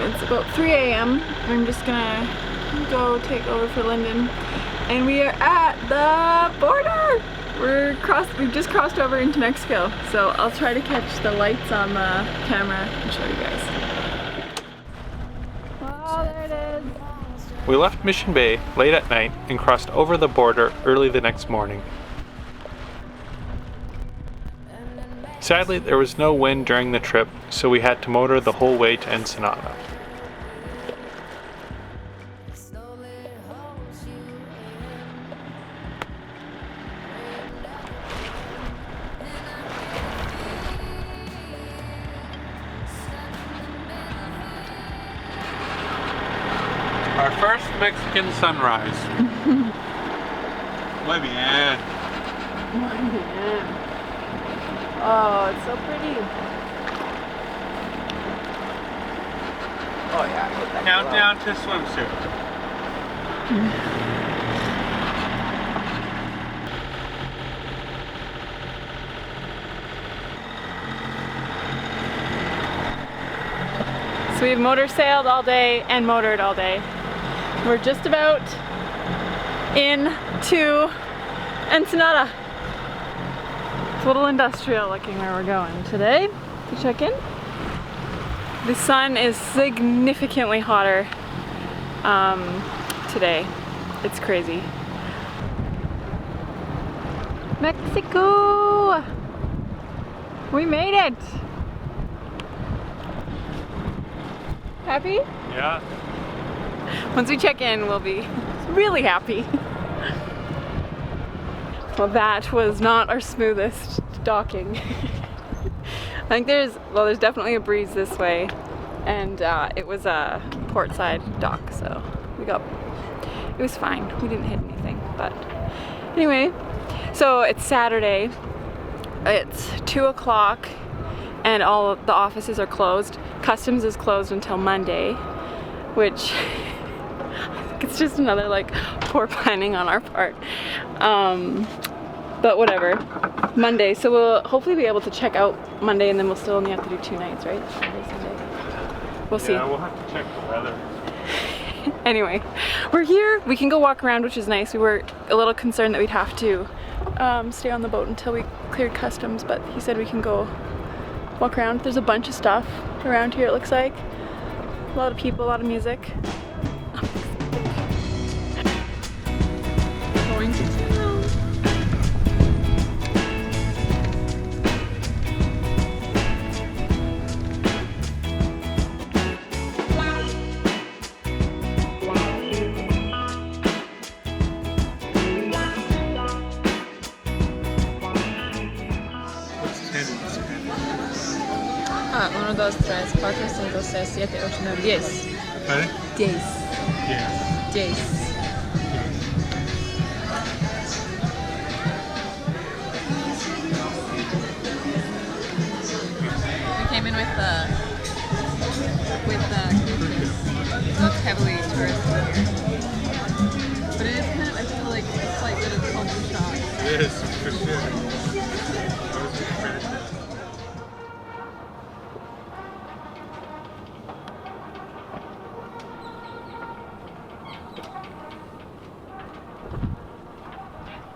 It's about 3 a.m. I'm just gonna go take over for Lyndon. And we are at the border! We've just crossed over into Mexico. So I'll try to catch the lights on the camera and show you guys. Oh, there it is. We left Mission Bay late at night and crossed over the border early the next morning. Sadly, there was no wind during the trip, so we had to motor the whole way to Ensenada. Our first Mexican sunrise. Muy bien. Muy bien. Oh, it's so pretty. Oh yeah. Countdown to swimsuit. So we've motor sailed all day and motored all day. We're just about into Ensenada. It's a little industrial looking where we're going today. To check in. The sun is significantly hotter today. It's crazy. Mexico! We made it! Happy? Yeah. Once we check in, we'll be really happy. Well, that was not our smoothest docking. I think there's definitely a breeze this way, and it was a port side dock, so it was fine. We didn't hit anything, but anyway, so it's Saturday. It's 2 o'clock, and all of the offices are closed. Customs is closed until Monday, which it's just another like poor planning on our part. But whatever. Monday, so we'll hopefully be able to check out Monday, and then we'll still only have to do 2 nights, right? Sunday, Sunday. We'll see. Yeah, we'll have to check the weather. Anyway, we're here. We can go walk around, which is nice. We were a little concerned that we'd have to stay on the boat until we cleared customs, but he said we can go walk around. There's a bunch of stuff around here, it looks like. A lot of people, a lot of music. Going to town. Ah, 1, 2, 3, 4, 5, 6, 7, 8, 9, 10. Ready? 10. Yeah. 10. We came in with cruises, so it's heavily tourist here. But it is kind of, I feel like it's like bit of culture shock. It is, for sure.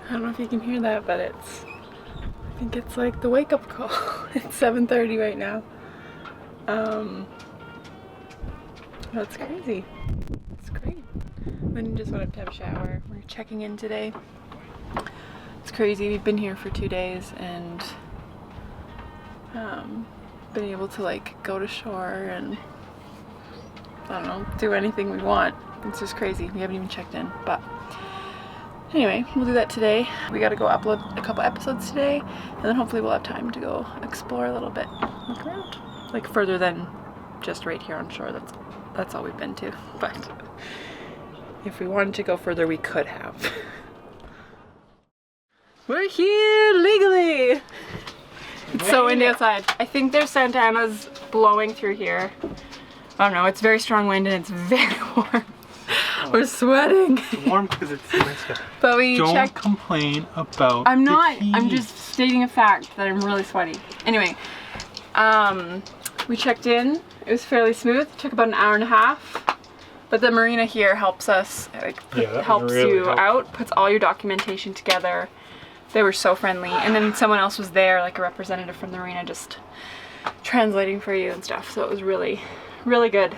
I don't know if you can hear that, but I think it's like the wake-up call. It's 7:30 right now. That's crazy. It's great. Lyndon just went up to have a shower. We're checking in today. It's crazy. We've been here for 2 days and been able to like go to shore and I don't know, do anything we want. It's just crazy. We haven't even checked in, but anyway, we'll do that today. We gotta go upload a couple episodes today, and then hopefully we'll have time to go explore a little bit, look around, like further than just right here on shore. That's all we've been to. But if we wanted to go further, we could have. We're here legally. It's so windy outside. I think there's Santa Ana's blowing through here. I don't know. It's very strong wind and it's very warm. We're sweating. It's warm because it's nice. But we Don't complain about I'm the heat. just stating a fact that I'm really sweaty. Anyway, We checked in. It was fairly smooth. It took about an hour and a half. But the marina here helps us, helps really you out, puts all your documentation together. They were so friendly. And then someone else was there, like a representative from the marina, just translating for you and stuff. So it was really, really good.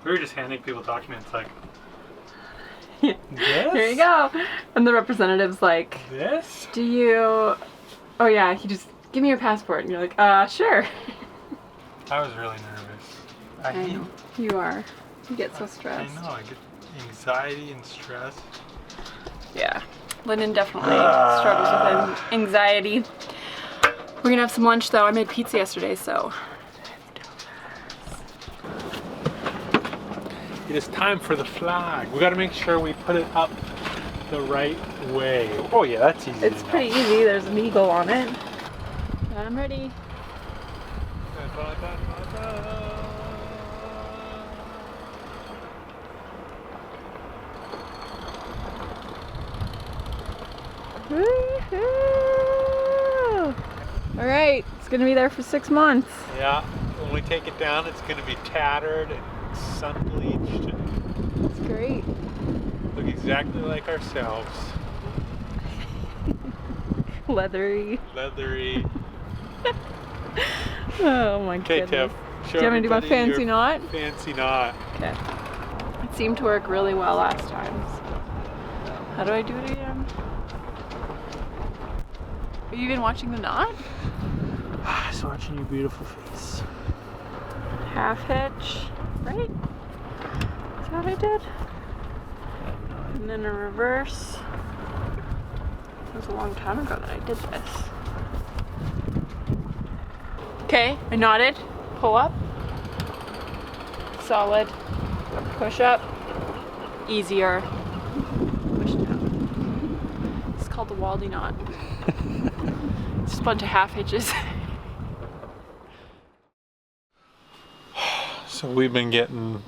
We were just handing people documents like, yeah. this? Here you go. And the representative's like, This? do you, oh yeah, he just, give me your passport. And you're like, sure. I was really nervous. I know. You are. You get so stressed. I know, I get anxiety and stress. Yeah. Lyndon definitely struggles with anxiety. We're gonna have some lunch though. I made pizza yesterday, so. It is time for the flag. We gotta make sure we put it up the right way. Oh yeah, that's easy. It's pretty easy. There's an eagle on it. I'm ready. Woo-hoo! All right, it's gonna be there for 6 months. Yeah, when we take it down, it's gonna be tattered and sun bleached. It's great. Look exactly like ourselves. Leathery. Leathery. Oh my Okay, goodness. Tiff. Do you want me to do my fancy knot? Fancy knot. Okay. It seemed to work really well last time. So. How do I do it again? Are you even watching the knot? Just watching your beautiful face. Half hitch, right? Is that what I did? And then a reverse. It was a long time ago that I did this. Okay, I knotted. Pull up. Solid. Push up. Easier. Push down. It's called the Walde knot. It's just a bunch of half hitches. So we've been getting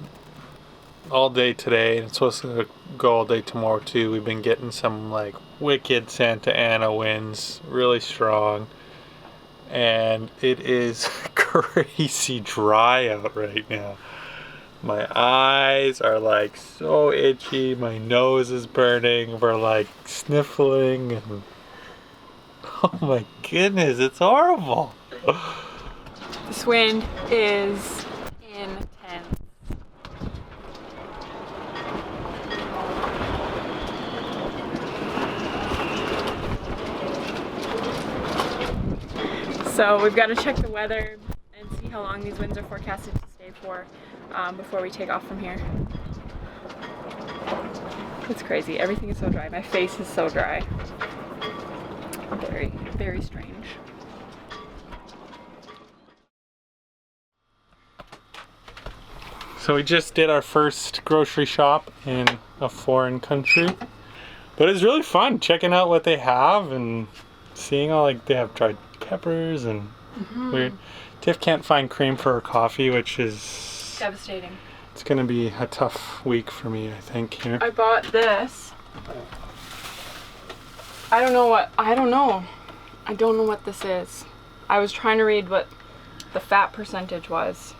all day today, and it's supposed to go all day tomorrow too. We've been getting some like wicked Santa Ana winds, really strong, and it is crazy dry out right now. My eyes are like so itchy, my nose is burning, we're like sniffling, and oh my goodness, it's horrible. This wind is intense. So we've got to check the weather and see how long these winds are forecasted to stay for before we take off from here. It's crazy. Everything is so dry. My face is so dry. Very, very strange. So we just did our first grocery shop in a foreign country, but it's really fun checking out what they have and seeing all, like, they have dried peppers and weird. Tiff can't find cream for her coffee, which is Devastating. It's gonna be a tough week for me, I think, here. I bought this. I don't know what this is. I was trying to read what the fat percentage was.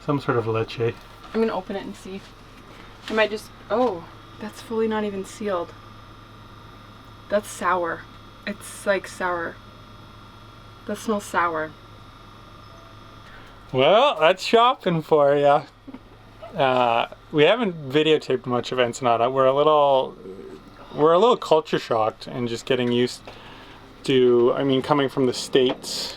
Some sort of leche. I'm gonna open it and see. I might just, oh, that's fully not even sealed. That's sour. It's like sour. That smells sour. Well, that's shopping for you. We haven't videotaped much of Ensenada. We're a little culture shocked and just getting used to, I mean, coming from the States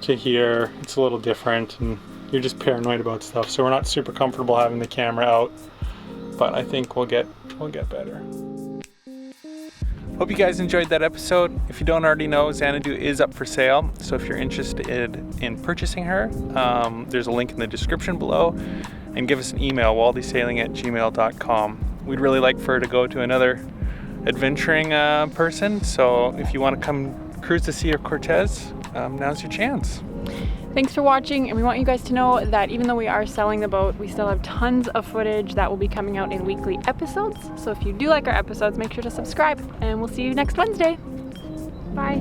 to here, it's a little different and you're just paranoid about stuff. So we're not super comfortable having the camera out, but I think we'll get better. Hope you guys enjoyed that episode. If you don't already know, Xanadu is up for sale. So if you're interested in purchasing her, there's a link in the description below, and give us an email, waldesailing@gmail.com. We'd really like for her to go to another adventuring person. So if you want to come cruise the Sea of Cortez, now's your chance. Thanks for watching, and we want you guys to know that even though we are selling the boat, we still have tons of footage that will be coming out in weekly episodes. So if you do like our episodes, make sure to subscribe, and we'll see you next Wednesday. Bye.